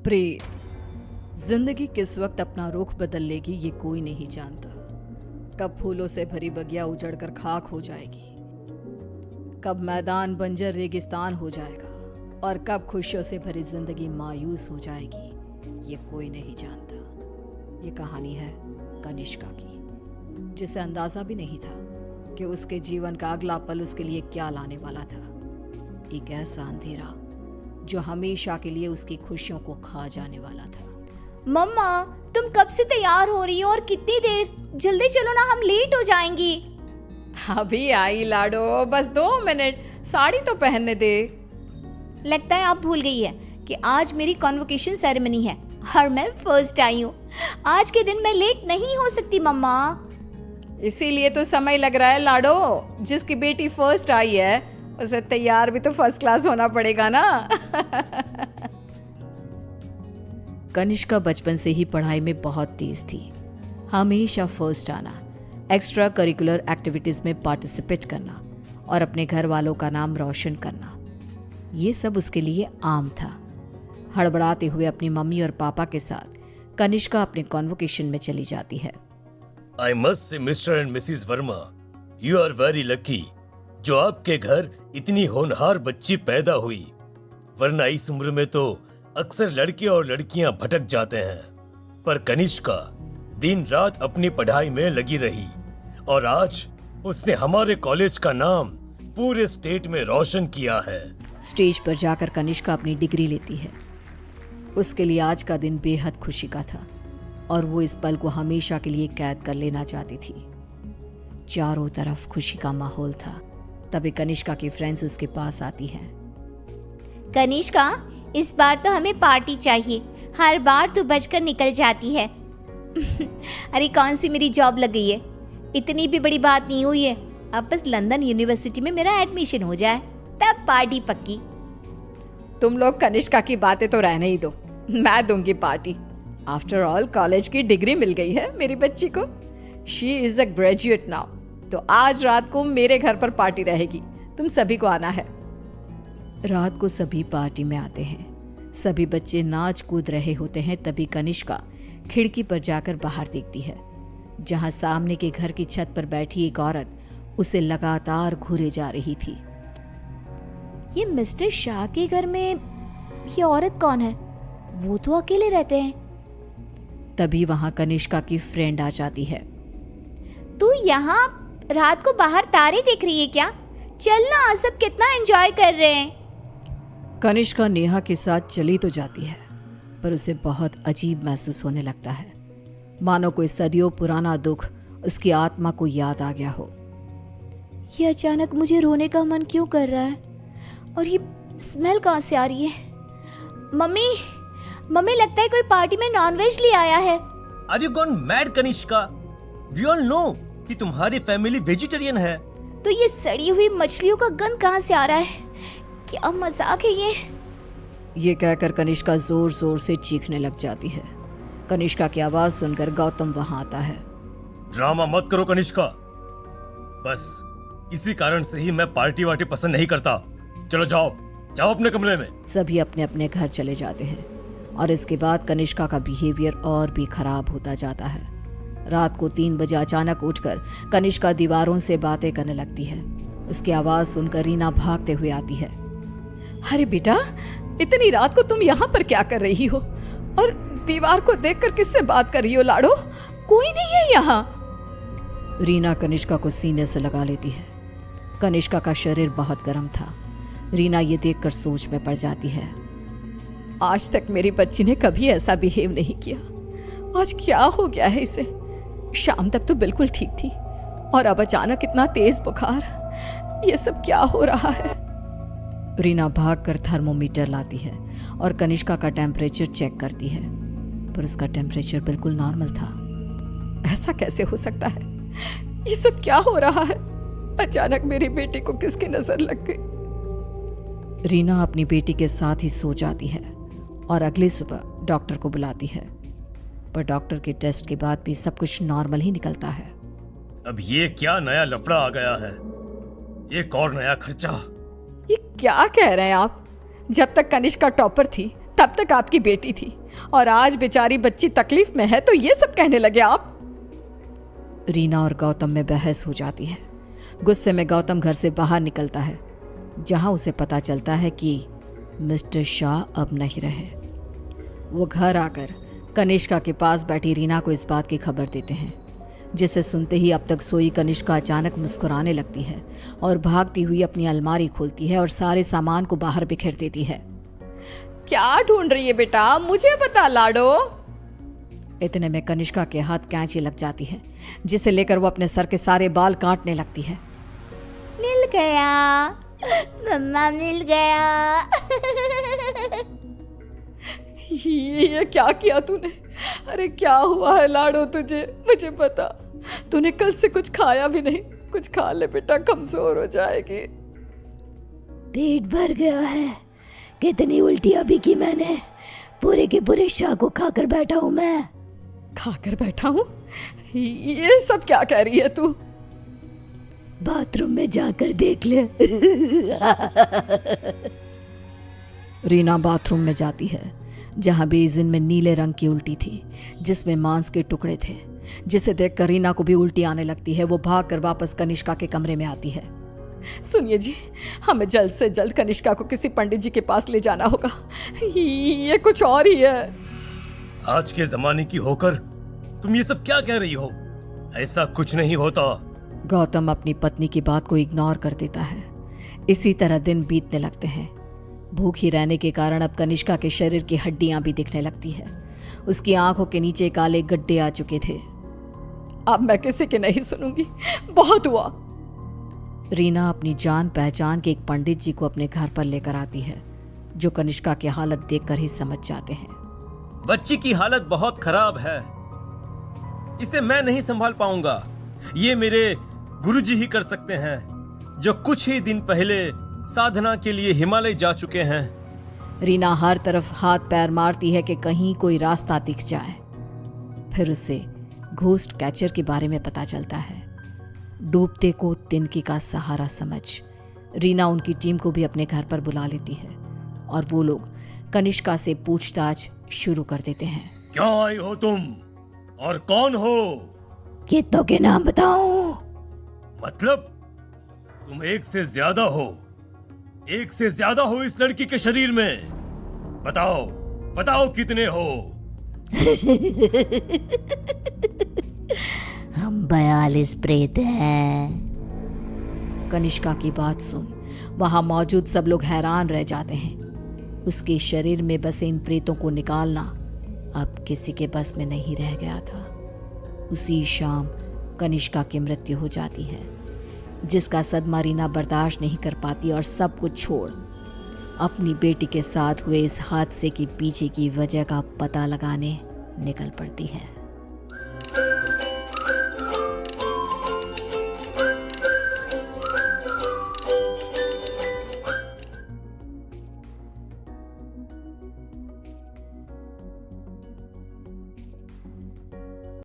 प्रीत, जिंदगी किस वक्त अपना रुख बदल लेगी ये कोई नहीं जानता। कब फूलों से भरी बगिया उजड़कर खाक हो जाएगी, कब मैदान बंजर रेगिस्तान हो जाएगा और कब खुशियों से भरी जिंदगी मायूस हो जाएगी, ये कोई नहीं जानता। ये कहानी है कनिष्का की, जिसे अंदाजा भी नहीं था कि उसके जीवन का अगला पल उसके लिए क्या लाने वाला था। एक ऐसा अंधेरा जो हमेशा के लिए उसकी खुशियों को खा जाने वाला था। मम्मा, तुम कब से तैयार हो रही हो और कितनी देर? जल्दी चलो ना, हम लेट हो जाएंगी। अभी आई लाडो, बस 2 मिनट, साड़ी तो पहनने दे। लगता है आप भूल गई है कि आज मेरी कॉन्वोकेशन सेरेमनी है और मैं फर्स्ट आई हूँ। आज के दिन मैं लेट नहीं हो सकती मम्मा। इसीलिए तो समय लग रहा है लाडो। जिसकी बेटी फर्स्ट आई है उसे तैयार भी तो फर्स्ट क्लास होना पड़ेगा ना। कनिष्का बचपन से ही पढ़ाई में बहुत तेज थी। हमेशा फर्स्ट आना, एक्स्ट्रा करिकुलर एक्टिविटीज में पार्टिसिपेट करना और अपने घर वालों का नाम रोशन करना, ये सब उसके लिए आम था। हड़बड़ाते हुए अपनी मम्मी और पापा के साथ कनिष्का अपने कॉन्वोकेशन में चली जाती है। I must say, Mr. and Mrs. Verma, you are very lucky जो आपके घर इतनी होनहार बच्ची पैदा हुई, वरना इस उम्र में तो अक्सर लड़के और लड़कियां भटक जाते हैं। पर कनिष्का दिन रात अपनी पढ़ाई में लगी रही और आज उसने हमारे कॉलेज का नाम पूरे स्टेट में रोशन किया है। स्टेज पर जाकर कनिष्का अपनी डिग्री लेती है। उसके लिए आज का दिन बेहद खुशी का था और वो इस पल को हमेशा के लिए कैद कर लेना चाहती थी। चारों तरफ खुशी का माहौल था। तभी कनिष्का की फ्रेंड्स उसके पास आती हैं। कनिष्का, इस बार तो हमें पार्टी चाहिए। हर बार तू बचकर निकल जाती है। अरे कौन सी मेरी जॉब लग गई है, इतनी भी बड़ी बात नहीं हुई है। अब बस लंदन यूनिवर्सिटी में मेरा एडमिशन हो जाए तब पार्टी पक्की। तुम लोग कनिष्का की बातें तो रहने ही दो, मैं दूंगी पार्टी। आफ्टर ऑल कॉलेज की डिग्री मिल गई है मेरी बच्ची को। She is a graduate now. तो आज रात को मेरे घर पर पार्टी रहेगी, तुम सभी को आना है। रात को सभी पार्टी में आते हैं। सभी बच्चे नाच कूद रहे होते हैं। तभी कनिष्का खिड़की पर जाकर बाहर देखती है, जहां सामने के घर की छत पर बैठी एक औरत उसे लगातार घूरे जा रही थी। ये मिस्टर शाह के घर में ये औरत कौन है? वो तो अकेले रहते हैं। तभी वहां कनिष्का की फ्रेंड आ जाती है। तू यहाँ रात को बाहर तारे देख रही है क्या? चल ना, सब कितना एंजॉय कर रहे हैं। कनिष्का नेहा के साथ चली तो जाती है, पर उसे बहुत अजीब महसूस होने लगता है, मानो कोई सदियों पुराना दुख उसकी आत्मा को याद आ गया हो। ये अचानक मुझे रोने का मन क्यों कर रहा है? और ये स्मेल कहाँ से आ रही है? मम्मी, मम्मी लगता है कोई पार्टी में नॉनवेज ले आया है। Are you gone mad, Kanishka? We all know कि तुम्हारी फैमिली वेजिटेरियन है। तो ये सड़ी हुई मछलियों का गंध कहाँ से आ रहा है? क्या मजाक है ये? ये कहकर कनिष्का जोर जोर से चीखने लग जाती है। कनिष्का की आवाज सुनकर गौतम वहां आता है। ड्रामा मत करो कनिष्का, बस इसी कारण से ही मैं पार्टी वार्टी पसंद नहीं करता। चलो जाओ जाओ अपने कमरे में। सभी अपने अपने घर चले जाते हैं और इसके बाद कनिष्का का बिहेवियर और भी खराब होता जाता है। रात को 3 बजे अचानक उठकर कनिष्का दीवारों से बातें करने लगती है। उसकी आवाज सुनकर रीना भागते हुए आती है। अरे बेटा, इतनी रात को तुम यहाँ पर क्या कर रही हो? और दीवार को देखकर किससे बात कर रही हो लाडो? कोई नहीं है यहाँ। रीना कनिष्का को सीने से लगा लेती है। कनिष्का का शरीर बहुत गर्म था। रीना ये देखकर सोच में पड़ जाती है। आज तक मेरी बच्ची ने कभी ऐसा बिहेव नहीं किया, आज क्या हो गया है इसे? शाम तक तो बिल्कुल ठीक थी और अब अचानक इतना तेज बुखार। ये सब क्या हो रहा है? रीना भागकर थर्मोमीटर लाती है और कनिष्का का टेम्परेचर चेक करती है, पर उसका टेम्परेचर बिल्कुल नॉर्मल था। ऐसा कैसे हो सकता है? ये सब क्या हो रहा है? अचानक मेरी बेटी को किसकी नजर लग गई? रीना अपनी बेटी के साथ ही सो जाती है और अगली सुबह डॉक्टर को बुलाती है, पर डॉक्टर के टेस्ट के बाद भी सब कुछ नॉर्मल ही निकलता है। अब ये क्या नया लफड़ा आ गया है? एक और नया खर्चा। ये क्या कह रहे हैं आप? जब तक कनिष्का टॉपर थी तब तक आपकी बेटी थी और आज बेचारी बच्ची तकलीफ में है तो ये सब कहने लगे आप। रीना और गौतम में बहस हो जाती है। गुस्से में गौतम घर से बाहर निकलता है, जहां उसे पता चलता है कि मिस्टर शाह अब नहीं रहे। वो घर आकर कनिष्का के पास बैठी रीना को इस बात की खबर देते हैं, जिसे सुनते ही अब तक सोई कनिष्का अचानक मुस्कुराने लगती है और भागती हुई अपनी अलमारी खोलती है और सारे सामान को बाहर बिखेर देती है। क्या ढूंढ रही है बेटा, मुझे बता लाडो। इतने में कनिष्का के हाथ कैंची लग जाती है, जिसे लेकर वो अपने सर के सारे बाल काटने लगती है। मिल गया मम्मा, मिल गया। ये क्या किया तूने? अरे क्या हुआ है लाडो तुझे, मुझे बता। तूने कल से कुछ खाया भी नहीं, कुछ खा ले बेटा, कमजोर हो जाएगी। पेट भर गया है। कितनी उल्टियां भी की मैंने, पूरे के पूरे शाह को खाकर बैठा हूं मैं। खाकर बैठा हूँ? ये सब क्या कह रही है तू? बाथरूम में जाकर देख ले। रीना बाथरूम में जाती है, जहां बेसिन में नीले रंग की उल्टी थी, जिसमें मांस के टुकड़े थे, जिसे देखकर रीना को भी उल्टी आने लगती है। वो भागकर वापस कनिष्का के कमरे में आती है। सुनिए जी, हमें जल्द से जल्द कनिष्का को किसी पंडित जी के पास ले जाना होगा। ये कुछ और ही है। आज के जमाने की होकर तुम ये सब क्या कह रही हो? ऐसा कुछ नहीं होता। गौतम अपनी पत्नी की बात को इग्नोर कर देता है। इसी तरह दिन बीतने लगते हैं। भूखी रहने के कारण अब कनिष्का के शरीर की हड्डियां भी दिखने लगती है। उसकी आंखों के नीचे काले गड्ढे आ चुके थे। अब मैं किसी की नहीं सुनूंगी, बहुत हुआ। रीना अपनी जान पहचान के एक पंडित जी को अपने घर पर लेकर आती है, जो कनिष्का की हालत देखकर ही समझ जाते हैं। बच्ची की हालत बहुत खराब है, इसे मैं नहीं संभाल पाऊंगा। ये मेरे गुरुजी ही कर सकते हैं, जो कुछ ही दिन पहले साधना के लिए हिमालय जा चुके हैं। रीना हर तरफ हाथ पैर मारती है कि कहीं कोई रास्ता दिख जाए। फिर उसे घोस्ट कैचर के बारे में पता चलता है। डूबते को तिनके का सहारा समझ रीना उनकी टीम को भी अपने घर पर बुला लेती है और वो लोग कनिष्का से पूछताछ शुरू कर देते हैं। क्या आई हो तुम और कौन हो? कितनों के नाम बताऊं? मतलब तुम एक से ज्यादा हो, एक से ज्यादा हो इस लड़की के शरीर में। बताओ बताओ कितने हो? हम 42 प्रेत हैं। कनिष्का की बात सुन वहां मौजूद सब लोग हैरान रह जाते हैं। उसके शरीर में बसे इन प्रेतों को निकालना अब किसी के बस में नहीं रह गया था। उसी शाम कनिष्का की मृत्यु हो जाती है, जिसका सदमा रीना बर्दाश्त नहीं कर पाती और सब कुछ छोड़ अपनी बेटी के साथ हुए इस हादसे के पीछे की वजह का पता लगाने निकल पड़ती है।